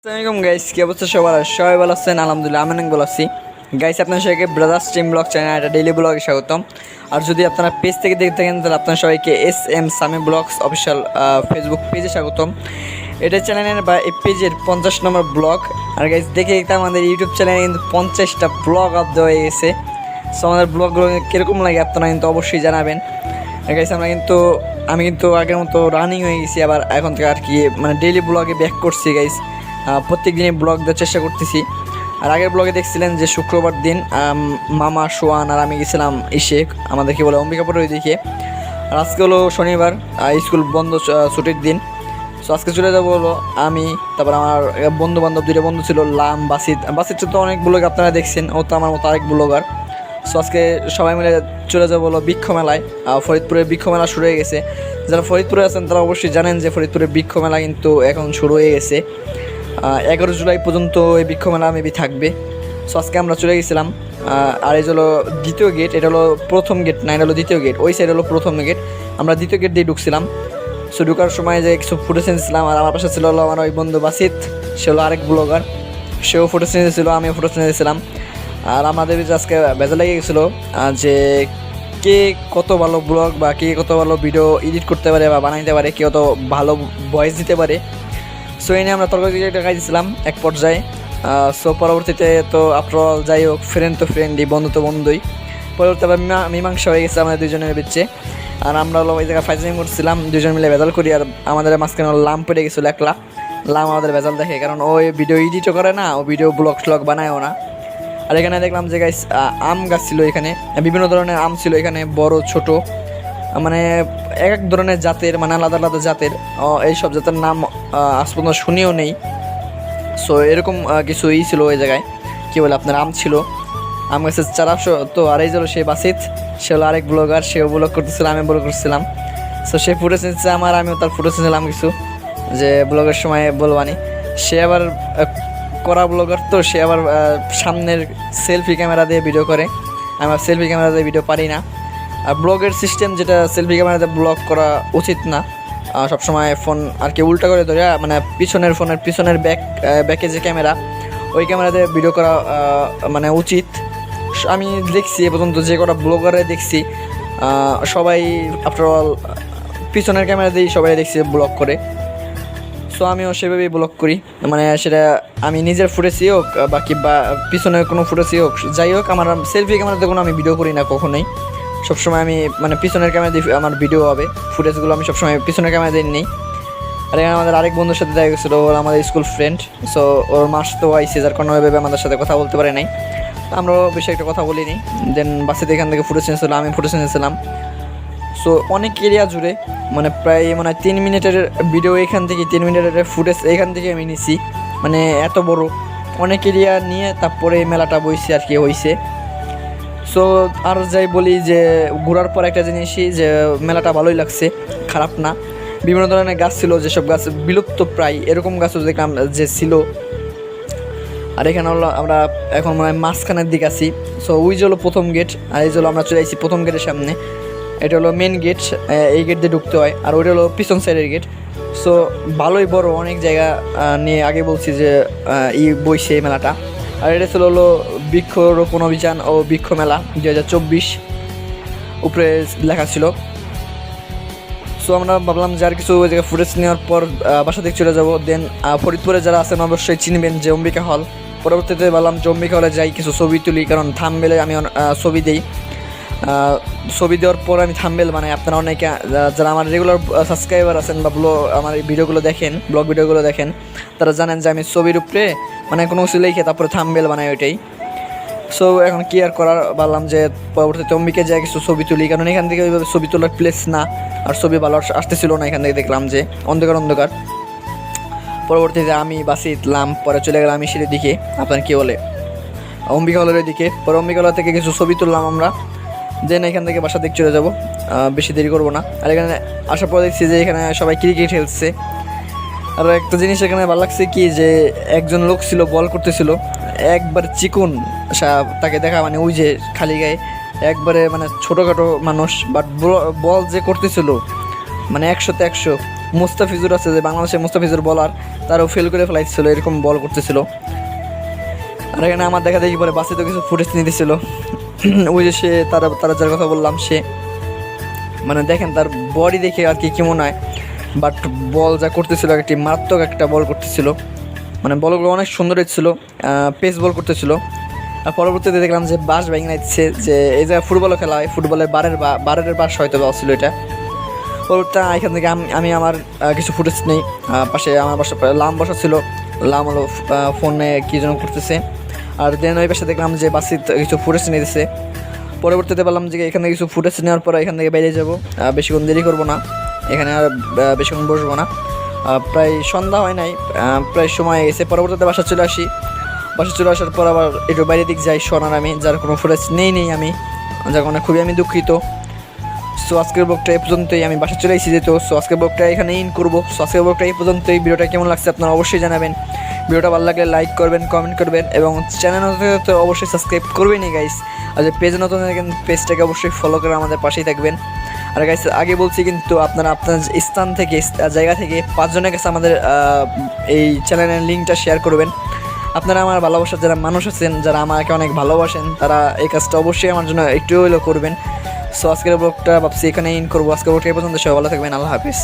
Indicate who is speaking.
Speaker 1: আসসালামাইকুম গাইস, কি অবস্থা সবার? সবাই ভালো আছেন? আলহামদুলিল্লাহ, আমি অনেক ভালো আছি। গাইস, আপনার সবাইকে ব্রাদার্স টিম ব্লগ চ্যানেল একটা ডেইলি ব্লগে স্বাগতম। আর যদি আপনারা পেজ থেকে দেখতে থাকেন তাহলে আপনার সবাইকে SM Sami blogs official Facebook পেজে স্বাগতম। এটা চ্যানেলের বা এই পেজের 50 নম্বর ব্লগ। আর গাইস, দেখে এটা আমাদের ইউটিউব চ্যানেলে কিন্তু 50টা ব্লগ আপ দেওয়া হয়ে গেছে। সো আমাদের ব্লগগুলো কীরকম লাগে আপনারা কিন্তু অবশ্যই জানাবেন। গাইস, আমি কিন্তু আগের মতো রানিং হয়ে গেছি, আবার এখন থেকে আর কি মানে ডেইলি ব্লগে ব্যাক করছি গাইস। প্রত্যেক দিনই ব্লগ দেওয়ার চেষ্টা করতেছি। আর আগের ব্লগে দেখছিলেন যে শুক্রবার দিন মামা সোয়ান আর আমি গেছিলাম ইশেক আমাদেরকে বলে অম্বিকাপুর ওই দিকে। আর আজকে হলো শনিবার, স্কুল বন্ধ, ছুটির দিন। সো আজকে চলে যাবো হলো আমি, তারপর আমার বন্ধু বান্ধব দুটো বন্ধু ছিল, লাম বাসিত তো অনেক ব্লগ আপনারা দেখছেন, ও তো আমার মতো আরেক ব্লগার। সো আজকে সবাই মিলে চলে যাবো হলো বৃক্ষ মেলায়। ফরিদপুরের বৃক্ষ মেলা শুরু হয়ে গেছে। যারা ফরিদপুরে আছেন তারা অবশ্যই জানেন যে ফরিদপুরের বৃক্ষ মেলা কিন্তু এখন শুরু হয়ে গেছে। 11 জুলাই পর্যন্ত এই বৃক্ষ মেলা মেবি থাকবে। সো আজকে আমরা চলে গেছিলাম। আর এই হলো দ্বিতীয় গেট, এটা হলো প্রথম গেট না, এটা হলো দ্বিতীয় গেট। ওই সাইড হলো প্রথম গেট, আমরা দ্বিতীয় গেট দিয়ে ঢুকছিলাম। সো ঢুকার সময় যে কিছু ফুটেজ নিয়েছিলাম, আর আমার পাশে ছিল হলো আমার ওই বন্ধু বাসিত, সে হলো আরেক ব্লগার, সেও ফুটেজ নিয়েছিল, আমিও ফুটেজ নিয়েছিলাম। আর আমাদের আজকে বেজা লেগে গেছিলো যে কে কত ভালো ব্লগ বা কে কত ভালো ভিডিও এডিট করতে পারে বা বানাইতে পারে, কে কত ভালো ভয়েস দিতে পারে। সো এই নিয়ে আমরা তর্ক টাকা দিয়েছিলাম এক পর্যায়ে। সো পরবর্তীতে তো আফটারঅল যাই হোক, ফ্রেন্ড তো ফ্রেন্ডই, বন্ধু তো বন্ধুই। পরবর্তী আবার মীমাংসা হয়ে গেছে আমাদের দুজনের বিচ্ছে। আর আমরা হলো ওই জায়গায় ফাইজিং করছিলাম, দুজন মিলে ভেজাল করি। আর আমাদের মাঝখানে লাম পড়ে গেছিলো, একলা লাম আমাদের ভেজাল দেখে, কারণ ওই ভিডিও এডিটও করে না, ও ভিডিও ব্লগ বানায়ও না। আর এখানে দেখলাম যে গাইস আম গাছ ছিল, এখানে বিভিন্ন ধরনের আম ছিল, এখানে বড় ছোট, মানে এক এক ধরনের জাতের, মানে আলাদা আলাদা জাতের। এইসব জাতের নাম আজ পর্যন্ত শুনিও নেই। সো এরকম কিছুই ছিল ওই জায়গায়, কী বলে আপনার আম ছিল, আম গাছের চারা। তো আর এই ছিল সে বাসিত, সে হলো আরেক ব্লগার, সেও ব্লগ করতেছিল, আমি ব্লগ করছিলাম। সো সে ফুটেজ নিচ্ছে আমার, আমিও তার ফুটেজ নিলাম কিছু, যে ব্লগের সময় বলবানি। সে আবার করা ব্লগার, তো সে আবার সামনের সেলফি ক্যামেরা দিয়ে ভিডিও করে, আমার সেলফি ক্যামেরা দিয়ে ভিডিও পারি না। আর ব্লগের সিস্টেম যেটা, সেলফি ক্যামেরাতে ব্লগ করা উচিত না, সবসময় ফোন আর কি উল্টা করে ধরে, মানে ফোনের পিছনের ব্যাকে যে ক্যামেরা, ওই ক্যামেরাতে ভিডিও করা মানে উচিত। আমি দেখছি এ পর্যন্ত যে কটা ব্লগারে দেখছি, সবাই আফটারঅল পিছনের ক্যামেরা দিয়েই সবাই দেখছি ব্লগ করে। সো আমিও সেভাবেই ব্লগ করি, মানে সেটা আমি নিজের ফুটেজই হোক বা পিছনের কোনো ফুটেজই হোক, যাই হোক, আমার সেলফি ক্যামেরাতে কোনো আমি ভিডিও করি না কখনোই। সবসময় আমি মানে পিছনের ক্যামেরা দিয়ে আমার ভিডিও হবে, ফুটেজগুলো আমি সবসময় পিছনের ক্যামেরা দিয়ে নিই। আর এখানে আমাদের আরেক বন্ধুর সাথে দেখা গেছিলো, ওর আমাদের স্কুল ফ্রেন্ড। সো ওর মাস তো আইসে, যার কারণে ওইভাবে আমাদের সাথে কথা বলতে পারে নাই, আমরাও বেশি একটা কথা বলিনি। দেন বাসেতে এখান থেকে ফুটেজ নিয়েছিলাম, আমি ফুটেজ নিয়েছিলাম। সো অনেক এরিয়া জুড়ে, মানে প্রায় 3 মিনিটের ভিডিও এখান থেকে, 3 মিনিটের ফুটেজ এখান থেকে আমি নিছি, মানে এত বড় অনেক এরিয়া নিয়ে তারপরে মেলাটা বইছে আর কি হয়েছে। সো আর যাই বলি যে ঘোরার পর একটা জিনিসই যে মেলাটা ভালোই লাগছে, খারাপ না। বিভিন্ন ধরনের গাছ ছিল, যেসব গাছ বিলুপ্ত প্রায়, এরকম গাছও দেখলাম যে ছিল। আর এখানে হলো আমরা এখন মনে হয় মাঝখানের দিকে আছি। সো ওই যে হলো প্রথম গেট, আর এই যে আমরা চলে আসছি প্রথম গেটের সামনে। এটা হলো মেন গেট, এই গেট দিয়ে ঢুকতে হয়। আর ওইটা হলো পিছন সাইডের গেট। সো ভালোই বড়, অনেক জায়গা নিয়ে আগে বলছি যে বইছে এই মেলাটা। আর এটা ছিল হলো বৃক্ষরোপণ অভিযান ও বৃক্ষ মেলা 2024 উপরে লেখা ছিল। সো আমরা ভাবলাম যে আর কিছু ওই জায়গায় ফুটেজ নেওয়ার পর বাসা থেকে চলে যাবো। দেন ফরিদপুরে যারা আছেন অবশ্যই চিনবেন যে অম্বিকা হল। পরবর্তীতে ভাবলাম যে অম্বিকা হলে যাই, কিছু ছবি তুলি, কারণ থাম্বনেলে আমি ছবি দিই। ছবি দেওয়ার পর আমি থাম্বনেল বানাই। আপনারা অনেকে যারা আমার রেগুলার সাবস্ক্রাইবার আছেন বা আমার এই ভিডিওগুলো দেখেন, ব্লগ ভিডিওগুলো দেখেন, তারা জানেন যে আমি ছবির উপরে মানে কোনো কিছু লিখে তারপরে থাম্বনেল বানাই ওইটাই। সো এখন কি আর করার, ভাবলাম যে পরবর্তীতে অম্বিকে যায় কিছু ছবি তুলি, কারণ এখান থেকে ওইভাবে ছবি তোলার প্লেস না, আর ছবি ভালো আসতেছিল না। এখান থেকে দেখলাম যে অন্ধকার। পরবর্তীতে আমি বাসিতলাম, পরে চলে গেলাম আমি সিঁড়ির দিকে, আপনার কী বলে অম্বিকা হলের দিকে। পরে অম্বিকা হল থেকে কিছু ছবি তুললাম আমরা। দেন এখান থেকে বাসা দিকে চলে যাবো, বেশি দেরি করবো না। আর এখানে আসার পর দেখছি যে এখানে সবাই ক্রিকেট খেলছে। আর একটা জিনিস এখানে ভালো লাগছে কি, যে একজন লোক ছিল বল করতেছিল, একবার চিকুন, তাকে দেখা মানে ওই যে খালি গায়ে, একবারে মানে ছোটোখাটো মানুষ, বাট বল যে করতেছিল মানে 100-তে 100, মুস্তাফিজুর আছে যে বাংলাদেশের মুস্তাফিজুর বলার, তারও ফেল করে ফেলাইছিল, এরকম বল করতেছিল। আর এখানে আমার দেখা দেখি পরে বাসে তো কিছু ফুটেজ নিতেছিল। ওই যে সে তারা যার কথা বললাম, সে মানে দেখেন তার বডি দেখে আর কি কেমন হয়, বাট বল যা করতেছিল একটি মারাত্মক একটা বল করতেছিল, মানে বলগুলো অনেক সুন্দর ছিল, পেস বল করতেছিল। আর পরবর্তীতে দেখলাম যে বাস ভেঙে নিচ্ছে, যে এই জায়গায় ফুটবলও খেলা হয়, ফুটবলের বারের বাস হয়তো বা ছিল এটা। পরবর্তীতে এখান থেকে আমি আমার কিছু ফুটেজ নেই। পাশে আমার বাসা লাম বসা ছিল, লাম হলো ফোনে কী যেন করতেছে। আর দেন ওই পাশে দেখলাম যে বাসে কিছু ফুটেজ নিতেছে। পরবর্তীতে বললাম যে এখানে কিছু ফুটেজ নেওয়ার পর এখান থেকে বেরিয়ে যাবো, বেশিক্ষণ দেরি করবো না, এখানে আর বেশিক্ষণ বসবো না। প্রায় সন্ধ্যা হয় নাই, প্রায় সময় এসে পরবর্তীতে বাসা চলে আসি। বাসা চলে আসার পর আবার একটু বাইরের দিক যাই শোনার আমি, যার কোনো ফুটেজ নেই আমি, যার কারণে খুবই আমি দুঃখিত। সো আজকের ব্লগটা এই পর্যন্তই, আমি বাসা চলে এসেছি যেত। সো আজকের ব্লগটা এখানে ইন করবো। সো আজকের ব্লগটা এই পর্যন্তই। ভিডিওটা কেমন লাগছে আপনারা অবশ্যই জানাবেন। ভিডিওটা ভালো লাগলে লাইক করবেন, কমেন্ট করবেন, এবং চ্যানেল তো অবশ্যই সাবস্ক্রাইব করবেনই গাইস। আর যে পেজ নতুন পেজটাকে অবশ্যই ফলো করে আমাদের পাশেই থাকবেন। আর গাইস আগে বলছি কিন্তু আপনারা আপনার স্থান থেকে জায়গা থেকে 5 জনের কাছে আমাদের এই চ্যানেলের লিঙ্কটা শেয়ার করবেন। আপনারা আমার ভালোবাসার যারা মানুষ আছেন, যারা আমাকে অনেক ভালোবাসেন, তারা এই কাজটা অবশ্যই আমার জন্য একটু হলেও করবেন। সো আজকের ব্লগটা ভাবছি এখানে ইন করবো। আজকের ব্লগটা এই পর্যন্ত, সবাই ভালো থাকবেন। আল্লাহ হাফিজ।